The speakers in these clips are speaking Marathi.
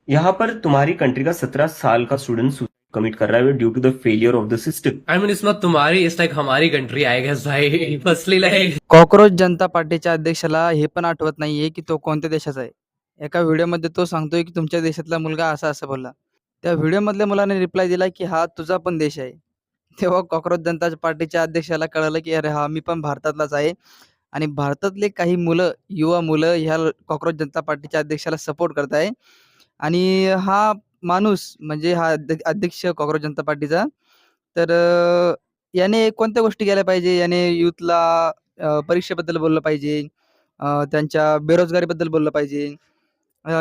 यहाँ पर तुम्हारी कंट्री का 17 साल का स्टूडेंट सुसाइड कमिट कर रहा है due to the failure of the system. I mean, it's not तुम्हारी, it's like हमारी कंट्री, I guess भाई. Firstly, like कॉकरोच जनता पार्टीच्या अध्यक्षाला हे पण आठवत नाहीये की तो कोणत्या देशाचा आहे. एका व्हिडिओमध्ये तो सांगतोय की तुमच्या देशातला मुलगा असा-असा बोलला. त्या व्हिडिओमधल्या मुलाने रिप्लाय दिला की हा तुझा पण देश आहे. तेव्हा कॉकरोच जनता पार्टीच्या अध्यक्षाला कळालं की अरे हां, मी पण भारतातलाच आहे आणि भारतातले काही मुलं, युवा मुलं ह्या कॉकरोच जनता पार्टीच्या अध्यक्षाला सपोर्ट करत आहे आणि हा माणूस म्हणजे हा अध्यक्ष कॉकरोच जनता पार्टीचा तर याने कोणत्या गोष्टी केल्या पाहिजे? याने युथला परीक्षेबद्दल बोललं पाहिजे. त्यांच्या बेरोजगारीबद्दल बोललं पाहिजे.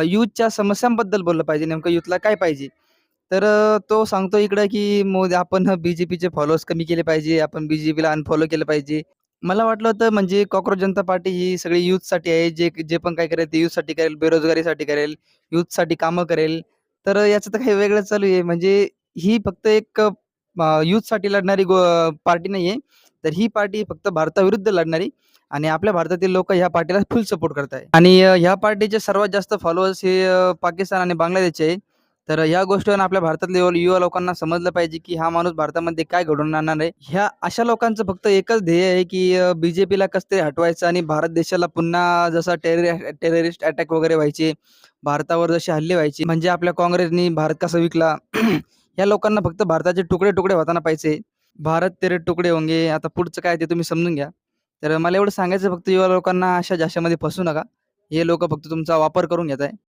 युथच्या समस्यांबद्दल बोललं पाहिजे. नेमकं युथला काय पाहिजे? तर तो सांगतो इकडं, की मोदी आपण बी-जे-पीचे फॉलोअर्स कमी केले पाहिजे. आपण बी-जे-पीला अनफॉलो केलं पाहिजे. मला वाटलं होतं म्हणजे कॉकरोच जनता पार्टी ही सगळी युथसाठी आहे. जे जे पण काही करेल ते युथसाठी करेल, बेरोजगारीसाठी करेल, युथसाठी कामं करेल. तर याचं तर काही वेगळंच चालू आहे. म्हणजे ही फक्त एक युथसाठी लढणारी पार्टी नाहीये. तर ही पार्टी फक्त भारताविरुद्ध लढणारी आणि आपल्या भारतातील लोकं ह्या पार्टीला फुल सपोर्ट करत आहे. आणि ह्या पार्टीचे सर्वात जास्त फॉलोअर्स हे पाकिस्तान आणि बांगलादेशचे आहे. तर ह्या गोष्टीवरून आपल्या भारतातल्या युवा लोकांना समजलं पाहिजे, की हा माणूस भारतामध्ये काय घडवून आणणार आहे. ह्या अशा लोकांचं फक्त एकच ध्येय आहे, की बी-जे-पीला कसं तरी हटवायचं आणि भारत देशाला पुन्हा जसा टेररिस्ट अटॅक वगैरे व्हायचे, भारतावर जसे हल्ले व्हायचे, म्हणजे आपल्या काँग्रेसनी भारत कसा विकला. ह्या लोकांना फक्त भारताचे तुकडे-तुकडे होताना पाहिजे. भारत तेरे तुकडे होंगे. आता पुढचं काय ते तुम्ही समजून घ्या. तर मला एवढं सांगायचं फक्त युवा लोकांना अशा जाशामध्ये फसू नका. हे लोकं फक्त तुमचा वापर करून घेत आहे.